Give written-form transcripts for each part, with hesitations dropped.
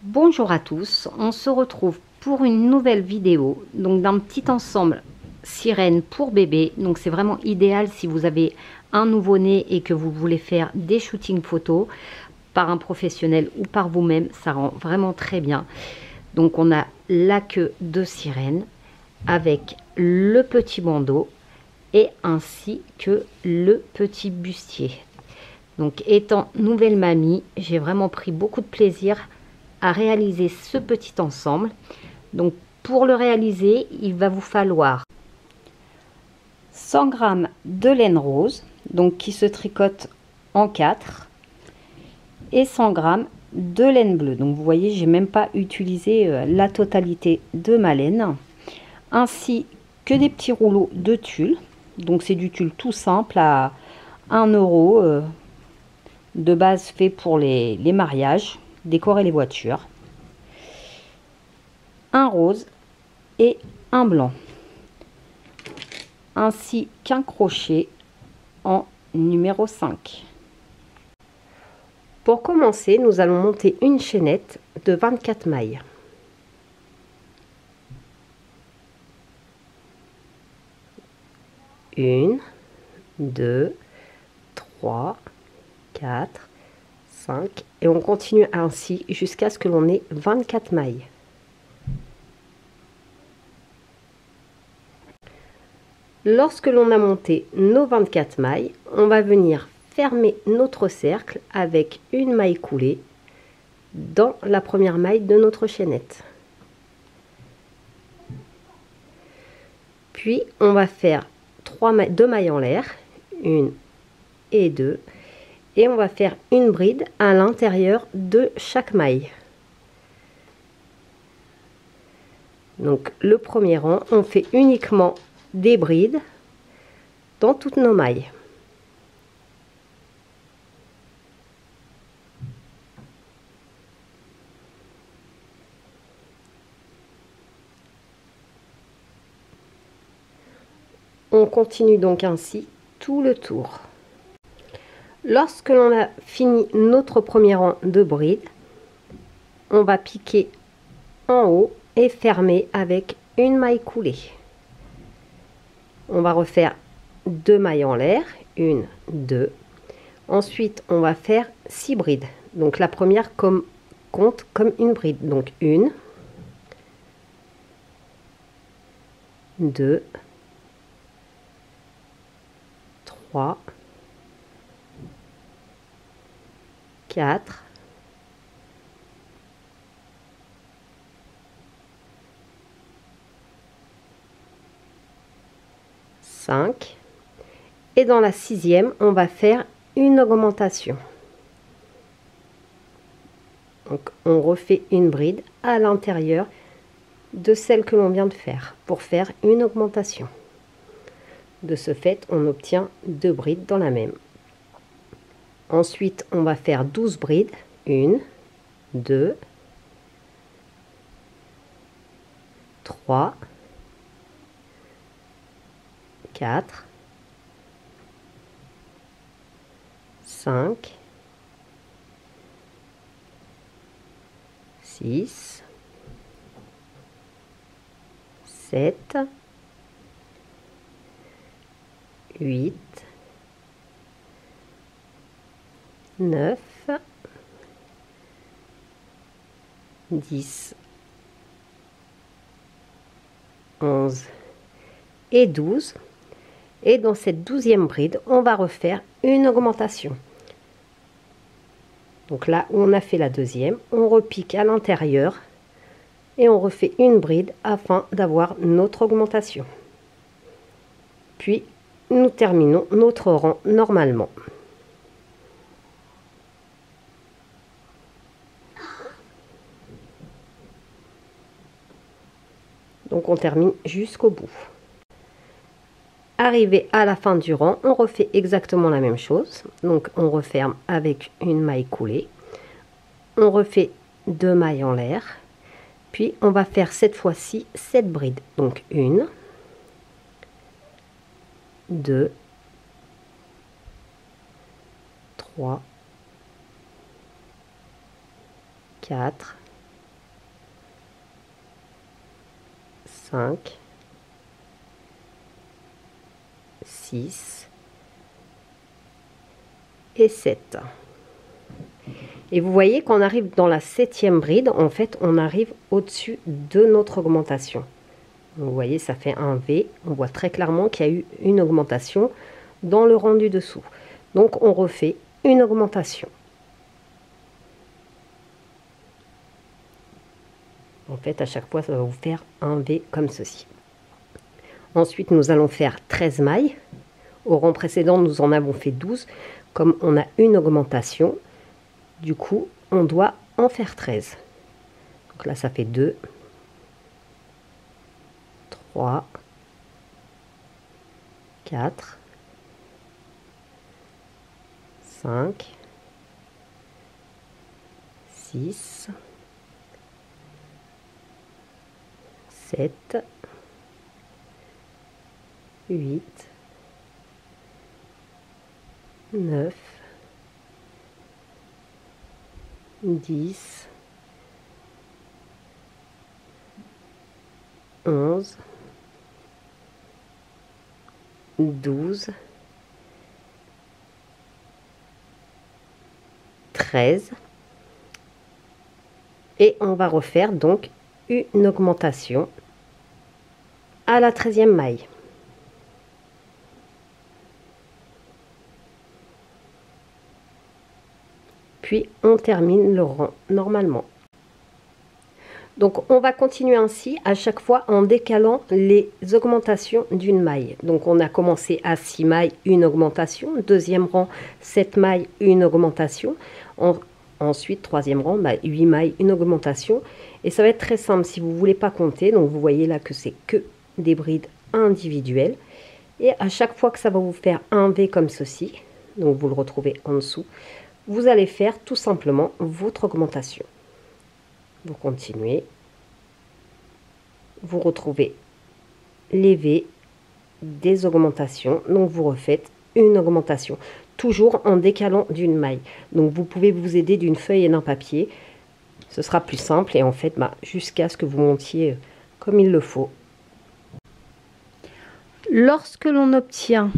Bonjour à tous, on se retrouve pour une nouvelle vidéo donc d'un petit ensemble sirène pour bébé. Donc c'est vraiment idéal si vous avez un nouveau-né et que vous voulez faire des shootings photos par un professionnel ou par vous-même, ça rend vraiment très bien. Donc on a la queue de sirène avec le petit bandeau et ainsi que le petit bustier. Donc étant nouvelle mamie, j'ai vraiment pris beaucoup de plaisir à réaliser ce petit ensemble. Donc pour le réaliser, il va vous falloir 100 g de laine rose, donc qui se tricote en 4, et 100 g de laine bleue. Donc vous voyez, j'ai même pas utilisé la totalité de ma laine, ainsi que des petits rouleaux de tulle. Donc c'est du tulle tout simple à 1 euro, de base fait pour les mariages, décorer les voitures. Un rose et un blanc, ainsi qu'un crochet en numéro 5. Pour commencer, nous allons monter une chaînette de 24 mailles. Une, 2, 3, 4, 5 et on continue ainsi jusqu'à ce que l'on ait 24 mailles. Lorsque l'on a monté nos 24 mailles, on va venir fermer notre cercle avec une maille coulée dans la première maille de notre chaînette. Puis on va faire 2 mailles en l'air, 1 et 2, et on va faire une bride à l'intérieur de chaque maille. Donc le premier rang, on fait uniquement des brides dans toutes nos mailles. On continue donc ainsi tout le tour. Lorsque l'on a fini notre premier rang de brides, on va piquer en haut et fermer avec une maille coulée. On va refaire 2 mailles en l'air, 1, 2. Ensuite, on va faire 6 brides. Donc la première compte comme une bride. Donc 1, 2, 3, 4, 5 et dans la 6e, on va faire une augmentation. Donc on refait une bride à l'intérieur de celle que l'on vient de faire pour faire une augmentation. De ce fait, on obtient 2 brides dans la même. Ensuite, on va faire 12 brides. 1, 2, 3, 4, 5, 6, 7, 8, 9, 10, 11 et 12. Et dans cette 12e bride, on va refaire une augmentation. Donc là où on a fait la deuxième, on repique à l'intérieur et on refait une bride afin d'avoir notre augmentation. Puis nous terminons notre rang normalement. Donc on termine jusqu'au bout. Arrivé à la fin du rang, on refait exactement la même chose. Donc on referme avec une maille coulée. On refait 2 mailles en l'air. Puis on va faire cette fois-ci 7 brides. Donc 1, 2, 3, 4, 5, 6 et 7. Et vous voyez qu'on arrive dans la 7e bride, en fait on arrive au-dessus de notre augmentation. Vous voyez, ça fait un V, on voit très clairement qu'il y a eu une augmentation dans le rang du dessous. Donc on refait une augmentation. En fait, à chaque fois, ça va vous faire un V comme ceci. Ensuite, nous allons faire 13 mailles. Au rang précédent, nous en avons fait 12. Comme on a une augmentation, du coup, on doit en faire 13. Donc là, ça fait 2, 3, 4, 5, 6, 7, 8, 9, 10, 11, 12, 13. Et on va refaire donc une augmentation à la 13e maille. Puis on termine le rang normalement. Donc on va continuer ainsi à chaque fois en décalant les augmentations d'une maille. Donc on a commencé à 6 mailles, une augmentation. Deuxième rang, 7 mailles, une augmentation. Ensuite, troisième rang, 8 mailles, une augmentation. Et ça va être très simple si vous ne voulez pas compter. Donc vous voyez là que c'est que des brides individuelles. Et à chaque fois que ça va vous faire un V comme ceci, donc vous le retrouvez en dessous, vous allez faire tout simplement votre augmentation. Vous continuez, vous retrouvez les V des augmentations, donc vous refaites une augmentation, toujours en décalant d'une maille. Donc vous pouvez vous aider d'une feuille et d'un papier, ce sera plus simple et en fait jusqu'à ce que vous montiez comme il le faut. Lorsque l'on obtient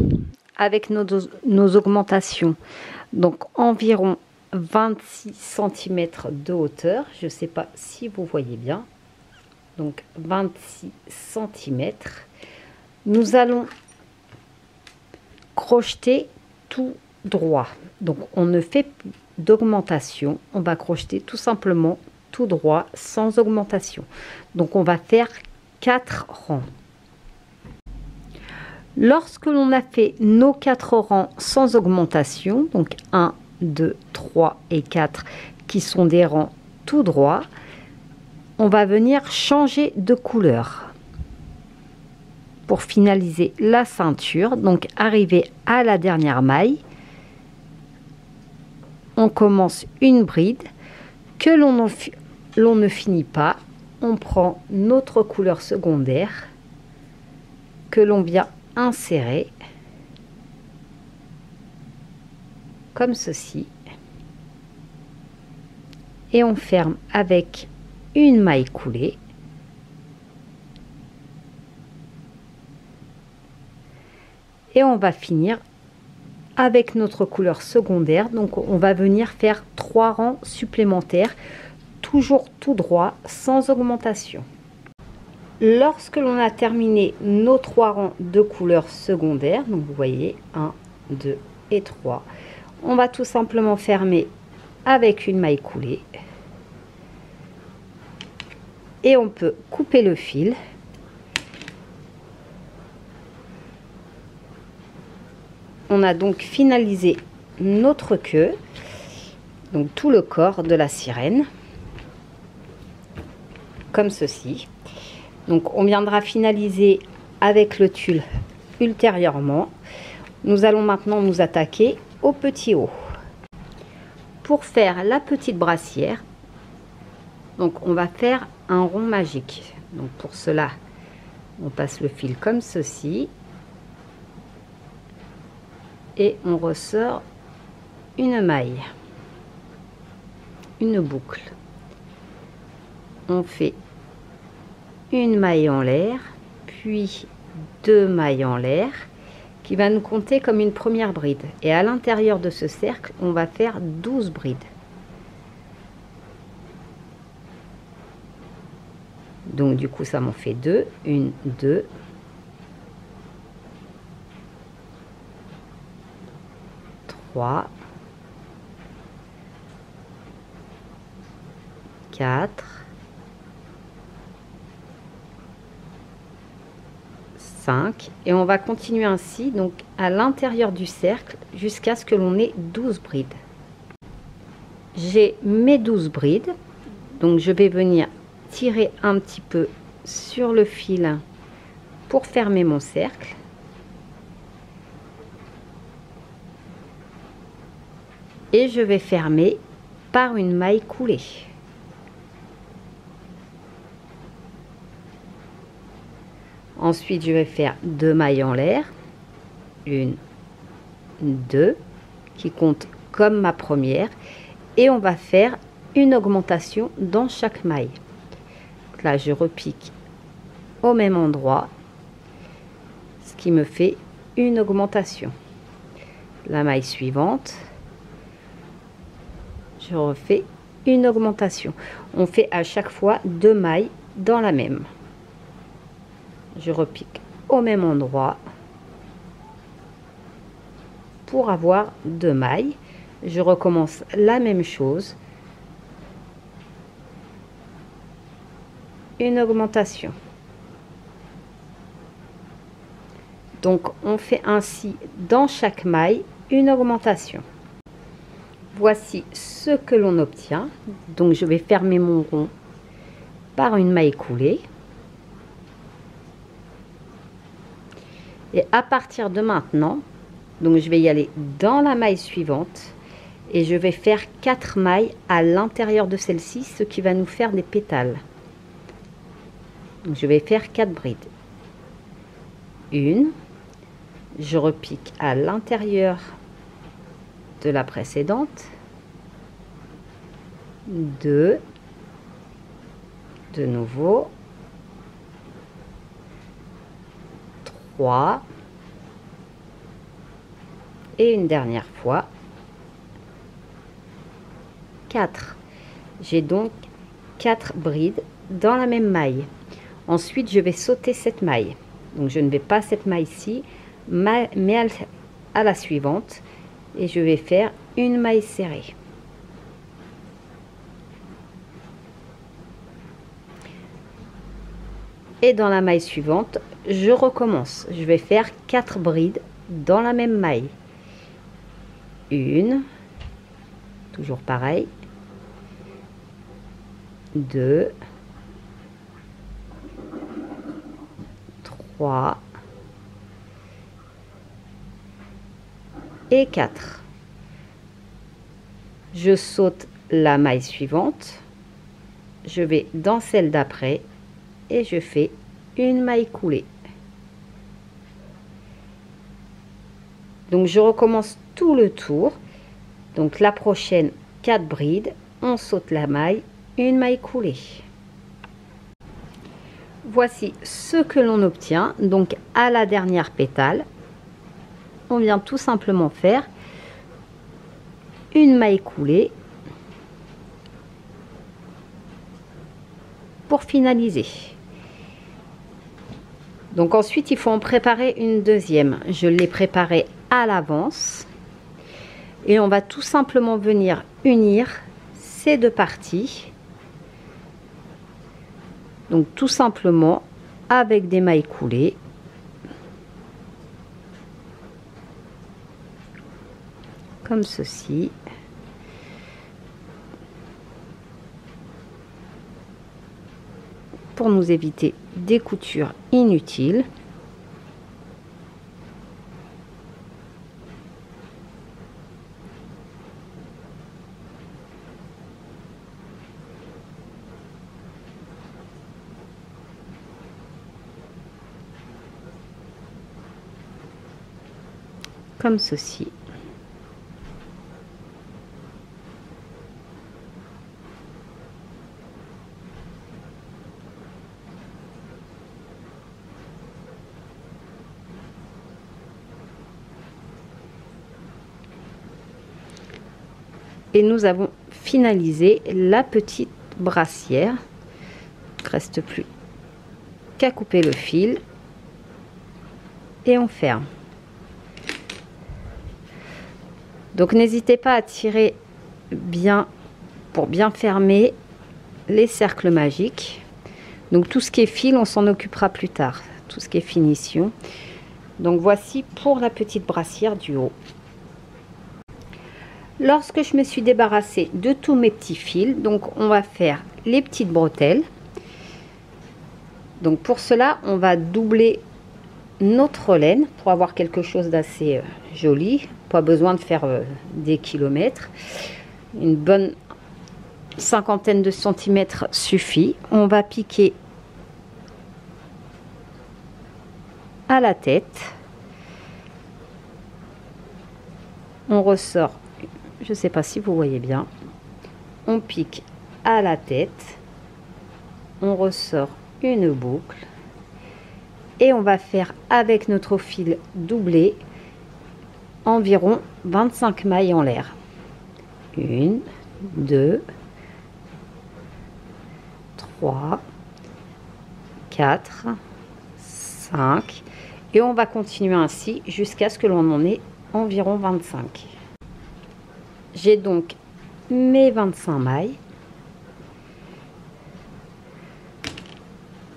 avec nos augmentations, donc environ 26 cm de hauteur, je ne sais pas si vous voyez bien, donc 26 cm, nous allons crocheter tout droit. Donc on ne fait plus d'augmentation, on va crocheter tout simplement tout droit sans augmentation. Donc on va faire 4 rangs. Lorsque l'on a fait nos 4 rangs sans augmentation, donc 1, 2, 3 et 4 qui sont des rangs tout droits, on va venir changer de couleur pour finaliser la ceinture. Donc arriver à la dernière maille, on commence une bride que l'on ne finit pas, on prend notre couleur secondaire que l'on vient insérer comme ceci et on ferme avec une maille coulée et on va finir avec notre couleur secondaire. Donc on va venir faire 3 rangs supplémentaires, toujours tout droit sans augmentation. Lorsque l'on a terminé nos 3 rangs de couleur secondaire, donc vous voyez 1, 2 et 3, on va tout simplement fermer avec une maille coulée et on peut couper le fil. On a donc finalisé notre queue, donc tout le corps de la sirène, comme ceci. Donc on viendra finaliser avec le tulle ultérieurement. Nous allons maintenant nous attaquer au petit haut. Pour faire la petite brassière, donc on va faire un rond magique. Donc pour cela, on passe le fil comme ceci. Et on ressort une maille, une boucle. On fait une maille en l'air, puis 2 mailles en l'air, qui va nous compter comme une première bride. Et à l'intérieur de ce cercle, on va faire 12 brides. Donc du coup, ça m'en fait 2. 1, 2. 3. 4. 5. Et on va continuer ainsi, donc à l'intérieur du cercle, jusqu'à ce que l'on ait 12 brides. J'ai mes 12 brides, donc je vais venir tirer un petit peu sur le fil pour fermer mon cercle. Et je vais fermer par une maille coulée. Ensuite, je vais faire 2 mailles en l'air, 1, 2, qui compte comme ma première, et on va faire une augmentation dans chaque maille. Donc là, je repique au même endroit, ce qui me fait une augmentation. La maille suivante, je refais une augmentation. On fait à chaque fois 2 mailles dans la même. Je repique au même endroit pour avoir 2 mailles. Je recommence la même chose, une augmentation. Donc on fait ainsi dans chaque maille une augmentation. Voici ce que l'on obtient. Donc je vais fermer mon rond par une maille coulée. Et à partir de maintenant, donc je vais y aller dans la maille suivante et je vais faire 4 mailles à l'intérieur de celle-ci, ce qui va nous faire des pétales. Donc je vais faire 4 brides. 1, je repique à l'intérieur de la précédente. 2, de nouveau. 3 et une dernière fois 4. J'ai donc 4 brides dans la même maille. Ensuite, je vais sauter cette maille. Donc, je ne vais pas cette maille-ci, mais à la suivante. Et je vais faire une maille serrée. Et dans la maille suivante, je recommence. Je vais faire 4 brides dans la même maille. 1, toujours pareil. 2, 3 et 4. Je saute la maille suivante. Je vais dans celle d'après et je fais une maille coulée. Donc je recommence tout le tour. Donc la prochaine 4 brides, on saute la maille, une maille coulée. Voici ce que l'on obtient. Donc à la dernière pétale, on vient tout simplement faire une maille coulée pour finaliser. Donc ensuite, il faut en préparer une deuxième. Je l'ai préparée à l'avance. Et on va tout simplement venir unir ces deux parties. Donc tout simplement avec des mailles coulées. Comme ceci. Pour nous éviter des coutures inutiles. Comme ceci. Et nous avons finalisé la petite brassière. Il ne reste plus qu'à couper le fil et on ferme. Donc n'hésitez pas à tirer bien pour bien fermer les cercles magiques. Donc tout ce qui est fil, on s'en occupera plus tard, tout ce qui est finition. Donc voici pour la petite brassière du haut. Lorsque je me suis débarrassée de tous mes petits fils, donc on va faire les petites bretelles. Donc pour cela, on va doubler notre laine pour avoir quelque chose d'assez joli. Pas besoin de faire des kilomètres. Une bonne cinquantaine de centimètres suffit. On va piquer à la tête. On ressort, je ne sais pas si vous voyez bien, on pique à la tête, on ressort une boucle et on va faire avec notre fil doublé environ 25 mailles en l'air. 1, 2, 3, 4, 5 et on va continuer ainsi jusqu'à ce que l'on en ait environ 25. J'ai donc mes 25 mailles.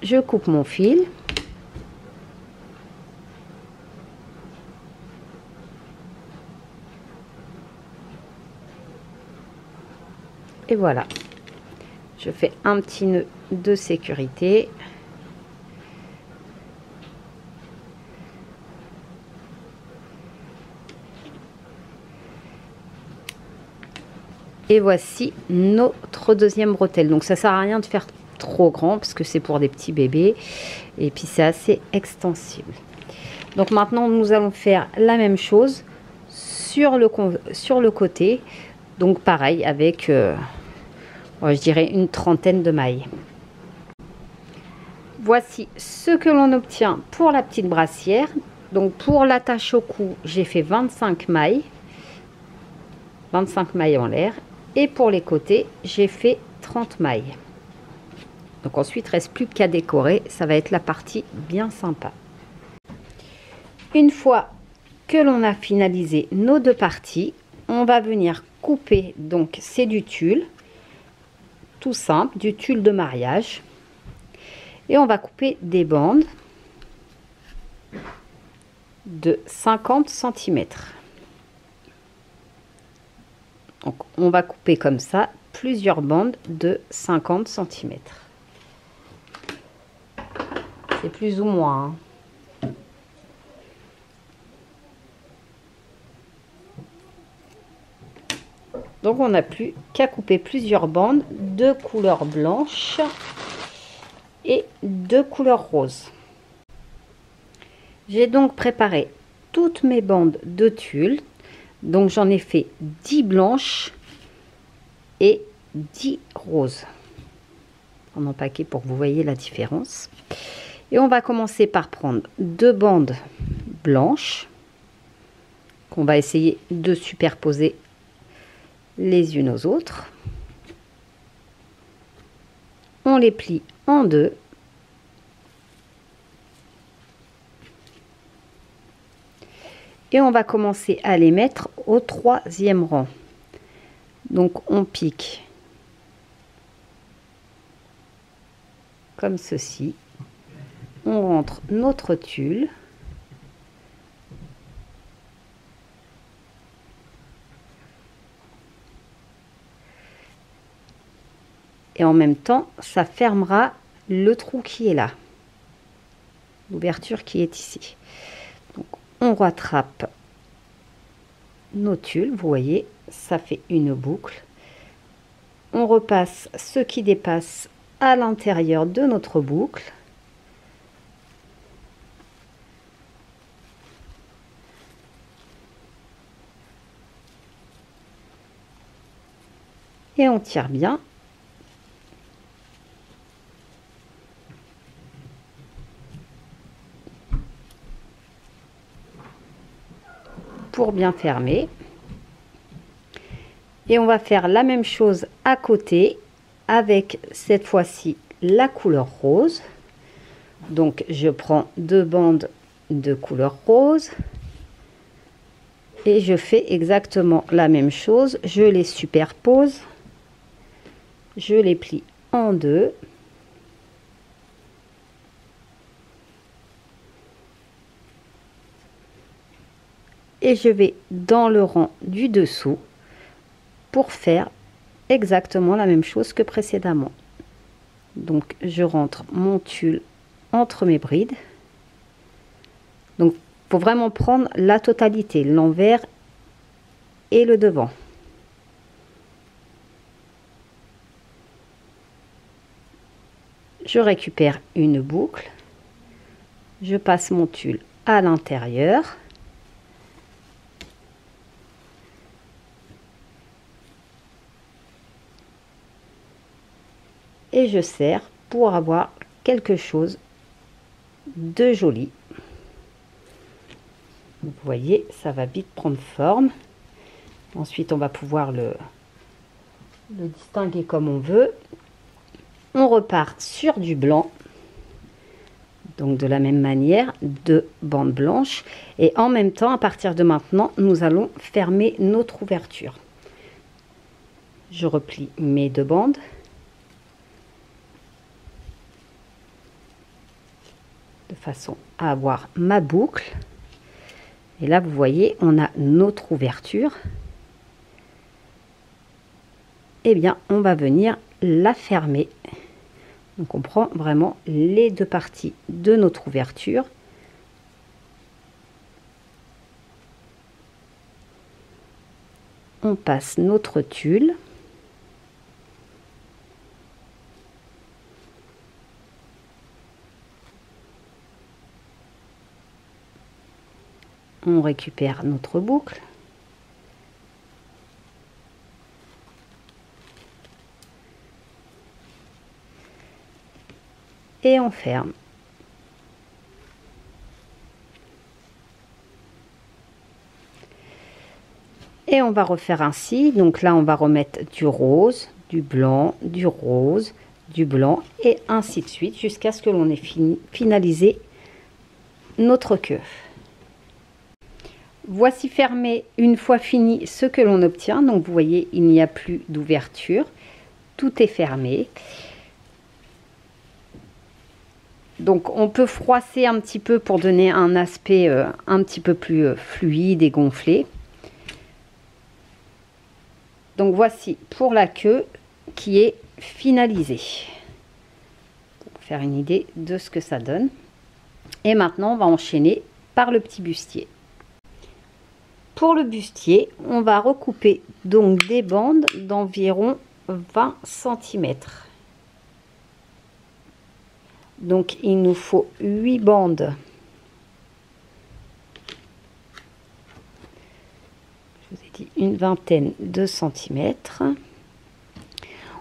Je coupe mon fil. Et voilà. Je fais un petit nœud de sécurité. Et voici notre deuxième bretelle. Donc ça sert à rien de faire trop grand parce que c'est pour des petits bébés. Et puis c'est assez extensible. Donc maintenant nous allons faire la même chose sur le côté. Donc pareil avec, je dirais une trentaine de mailles. Voici ce que l'on obtient pour la petite brassière. Donc pour l'attache au cou, j'ai fait 25 mailles. 25 mailles en l'air. Et pour les côtés, j'ai fait 30 mailles. Donc ensuite, il ne reste plus qu'à décorer. Ça va être la partie bien sympa. Une fois que l'on a finalisé nos deux parties, on va venir couper. Donc c'est du tulle. Tout simple, du tulle de mariage. Et on va couper des bandes de 50 cm. Donc, on va couper comme ça plusieurs bandes de 50 cm. C'est plus ou moins. Donc, on n'a plus qu'à couper plusieurs bandes de couleur blanche et de couleur rose. J'ai donc préparé toutes mes bandes de tulle. Donc j'en ai fait 10 blanches et 10 roses en empaquet pour que vous voyez la différence. Et on va commencer par prendre deux bandes blanches qu'on va essayer de superposer les unes aux autres. On les plie en deux. Et on va commencer à les mettre au troisième rang. Donc on pique comme ceci. On rentre notre tulle. Et en même temps, ça fermera le trou qui est là. L'ouverture qui est ici. Donc, on rattrape nos tulles, vous voyez, ça fait une boucle. On repasse ce qui dépasse à l'intérieur de notre boucle. Et on tire bien. Pour bien fermer. Et on va faire la même chose à côté avec cette fois-ci la couleur rose. Donc je prends 2 bandes de couleur rose et je fais exactement la même chose. Je les superpose, je les plie en deux et je vais dans le rang du dessous pour faire exactement la même chose que précédemment. Donc je rentre mon tulle entre mes brides. Donc il faut vraiment prendre la totalité, l'envers et le devant. Je récupère une boucle, je passe mon tulle à l'intérieur. Et je serre pour avoir quelque chose de joli. Vous voyez, ça va vite prendre forme. Ensuite, on va pouvoir le distinguer comme on veut. On repart sur du blanc. Donc de la même manière, 2 bandes blanches. Et en même temps, à partir de maintenant, nous allons fermer notre ouverture. Je replie mes 2 bandes. De façon à avoir ma boucle. Et là, vous voyez, on a notre ouverture. Eh bien, on va venir la fermer. Donc, on prend vraiment les 2 parties de notre ouverture. On passe notre tulle. On récupère notre boucle. Et on ferme. Et on va refaire ainsi. Donc là, on va remettre du rose, du blanc, du rose, du blanc et ainsi de suite jusqu'à ce que l'on ait finalisé notre queue. Voici fermé une fois fini ce que l'on obtient. Donc vous voyez, il n'y a plus d'ouverture. Tout est fermé. Donc on peut froisser un petit peu pour donner un aspect un petit peu plus fluide et gonflé. Donc voici pour la queue qui est finalisée. Pour faire une idée de ce que ça donne. Et maintenant on va enchaîner par le petit bustier. Pour le bustier, on va recouper donc des bandes d'environ 20 cm. Donc il nous faut 8 bandes. Je vous ai dit une vingtaine de centimètres.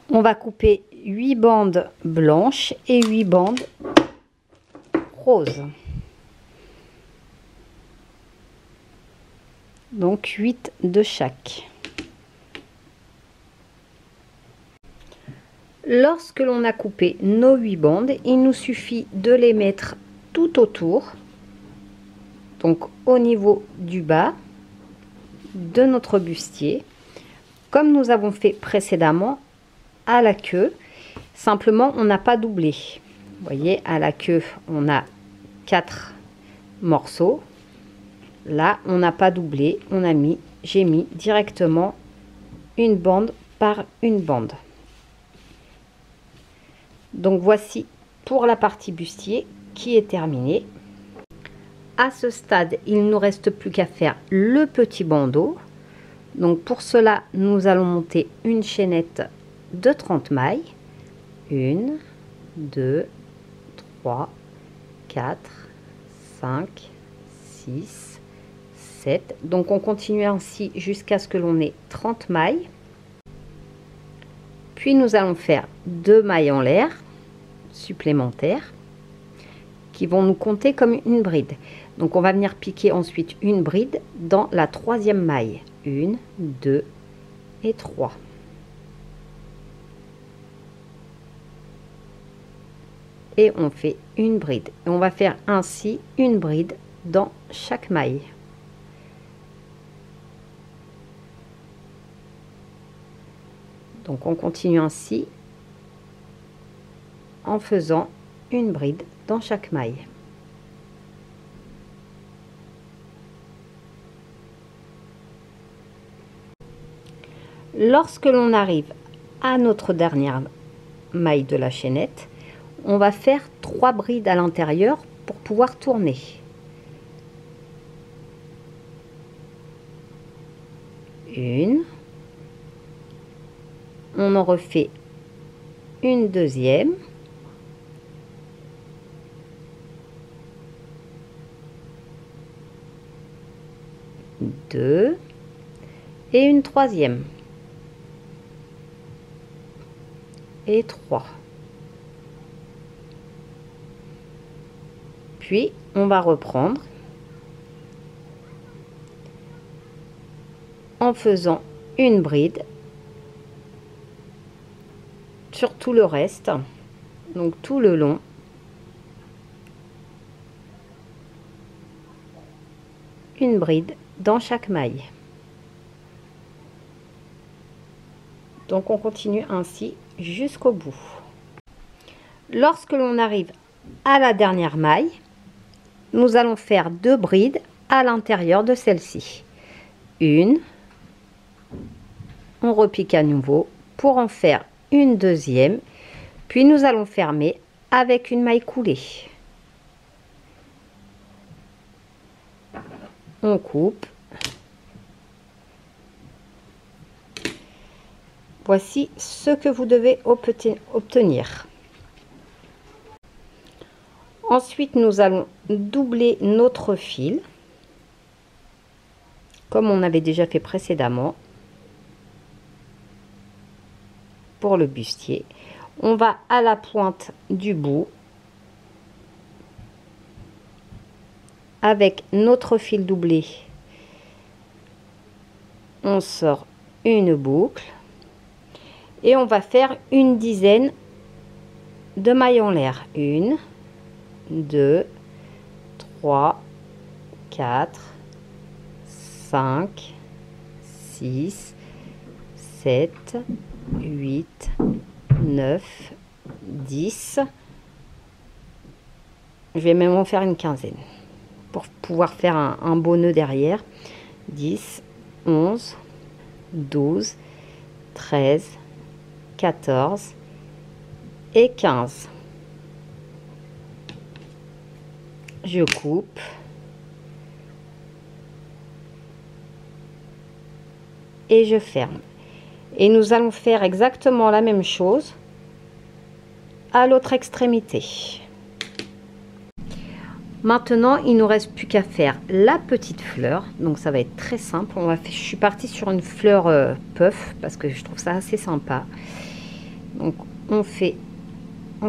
On va couper 8 bandes blanches et 8 bandes roses. Donc 8 de chaque. Lorsque l'on a coupé nos 8 bandes, il nous suffit de les mettre tout autour, donc au niveau du bas de notre bustier, comme nous avons fait précédemment à la queue. Simplement, on n'a pas doublé. Vous voyez, à la queue, on a 4 morceaux. Là, on n'a pas doublé, j'ai mis directement une bande par une bande. Donc voici pour la partie bustier qui est terminée. À ce stade, il ne nous reste plus qu'à faire le petit bandeau. Donc pour cela, nous allons monter une chaînette de 30 mailles. 1, 2, 3, 4, 5, 6, 7. Donc on continue ainsi jusqu'à ce que l'on ait 30 mailles. Puis nous allons faire 2 mailles en l'air supplémentaires qui vont nous compter comme une bride. Donc on va venir piquer ensuite une bride dans la 3e maille. 1, 2, et 3. Et on fait une bride. Et on va faire ainsi une bride dans chaque maille. Donc on continue ainsi en faisant une bride dans chaque maille. Lorsque l'on arrive à notre dernière maille de la chaînette, on va faire 3 brides à l'intérieur pour pouvoir tourner. Une, on en refait une deuxième, deux et une troisième et 3. Puis on va reprendre en faisant une bride sur tout le reste, donc tout le long. Une bride dans chaque maille. Donc on continue ainsi jusqu'au bout. Lorsque l'on arrive à la dernière maille, nous allons faire 2 brides à l'intérieur de celle-ci. Une, on repique à nouveau pour en faire une deuxième, puis nous allons fermer avec une maille coulée. On coupe. Voici ce que vous devez obtenir. Ensuite, nous allons doubler notre fil, comme on avait déjà fait précédemment pour le bustier. On va à la pointe du bout avec notre fil doublé. On sort une boucle et on va faire une dizaine de mailles en l'air. 1, 2, 3, 4, 5, 6, 7, 8, 9, 10. Je vais même en faire une quinzaine pour pouvoir faire un beau nœud derrière. 10, 11, 12, 13, 14 et 15. Je coupe. Et je ferme. Et nous allons faire exactement la même chose à l'autre extrémité. Maintenant, il nous reste plus qu'à faire la petite fleur. Donc ça va être très simple. Je suis partie sur une fleur puff parce que je trouve ça assez sympa. Donc on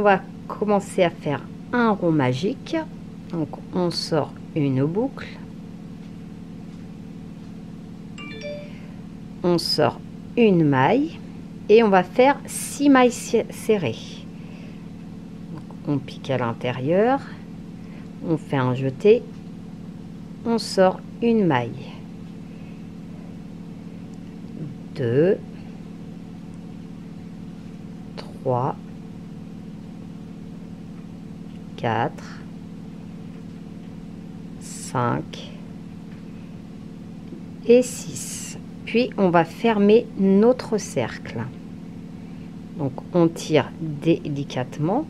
va commencer à faire un rond magique. Donc on sort une boucle. On sort une maille et on va faire 6 mailles serrées. Donc, on pique à l'intérieur, on fait un jeté, on sort une maille, 2, 3, 4, 5 et 6. Puis on va fermer notre cercle. Donc on tire délicatement.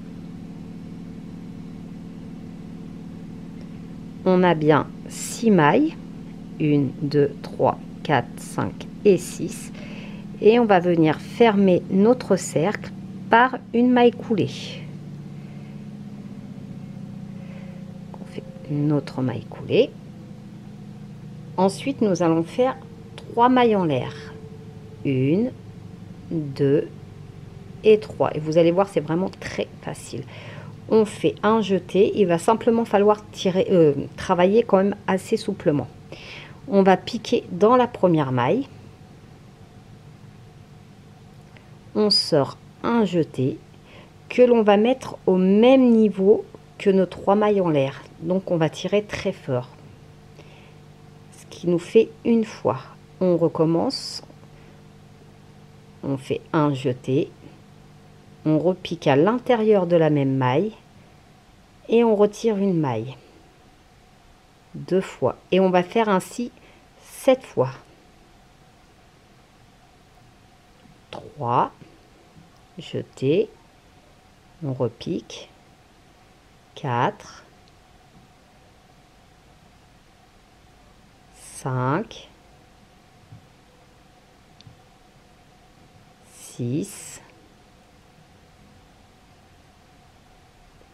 On a bien 6 mailles. 1, 2, 3, 4, 5 et 6. Et on va venir fermer notre cercle par une maille coulée. On fait notre maille coulée. Ensuite, nous allons faire 3 mailles en l'air. 1, 2 et 3. Et vous allez voir, c'est vraiment très facile. On fait un jeté. Il va simplement falloir travailler quand même assez souplement. On va piquer dans la première maille. on sort un jeté que l'on va mettre au même niveau que nos 3 mailles en l'air. Donc on va tirer très fort, ce qui nous fait une fois. On recommence, on fait un jeté, on repique à l'intérieur de la même maille et on retire une maille 2 fois, et on va faire ainsi 7 fois. 3, jeté, on repique, 4, 5, 6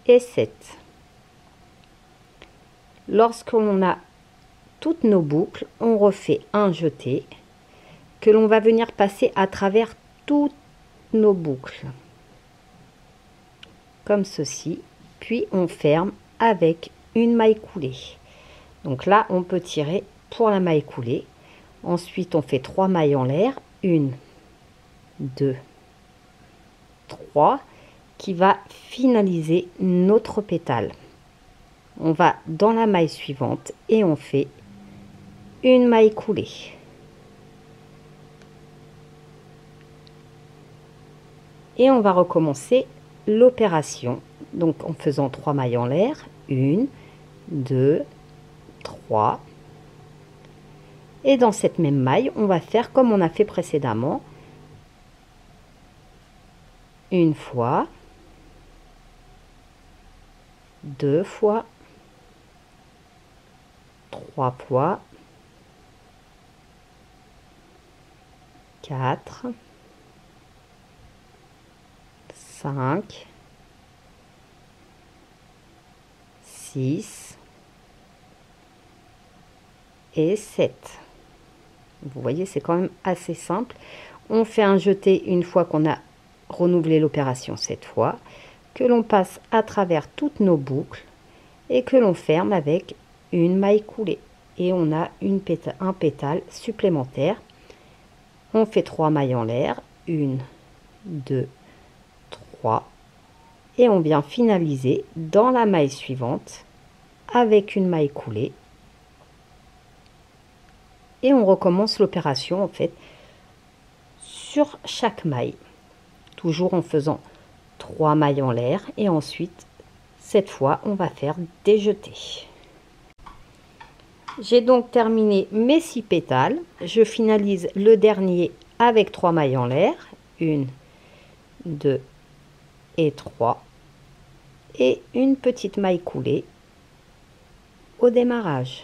et 7. Lorsqu'on a toutes nos boucles, on refait un jeté que l'on va venir passer à travers toutes nos boucles, comme ceci, puis on ferme avec une maille coulée. Donc là, on peut tirer pour la maille coulée. Ensuite, on fait 3 mailles en l'air, 1, 2, 3, qui va finaliser notre pétale. On va dans la maille suivante et on fait une maille coulée. Et on va recommencer l'opération, donc en faisant 3 mailles en l'air, 1, 2, 3. Et dans cette même maille, on va faire comme on a fait précédemment. Une fois, 2 fois, 3 fois, 4, 5, 6 et 7. Vous voyez, c'est quand même assez simple. On fait un jeté une fois qu'on a renouvelé l'opération 7 fois, que l'on passe à travers toutes nos boucles et que l'on ferme avec une maille coulée. Et on a un pétale supplémentaire. On fait 3 mailles en l'air, 1, 2, 3, et on vient finaliser dans la maille suivante avec une maille coulée. Et on recommence l'opération en fait sur chaque maille, toujours en faisant 3 mailles en l'air, et ensuite cette fois on va faire des jetés. J'ai donc terminé mes 6 pétales. Je finalise le dernier avec 3 mailles en l'air, 1, 2 et 3, et une petite maille coulée au démarrage.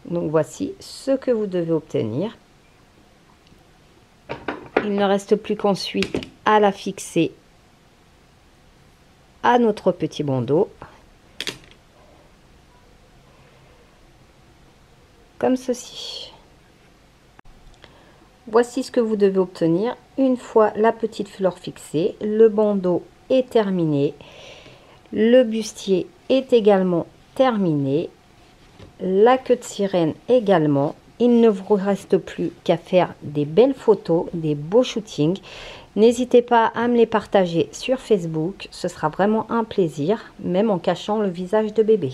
Donc voici ce que vous devez obtenir. Il ne reste plus qu'ensuite à la fixer à notre petit bandeau, comme ceci. Voici ce que vous devez obtenir une fois la petite fleur fixée. Le bandeau est terminé, le bustier est également terminé, la queue de sirène également. Il ne vous reste plus qu'à faire des belles photos, des beaux shootings. N'hésitez pas à me les partager sur Facebook, ce sera vraiment un plaisir, même en cachant le visage de bébé.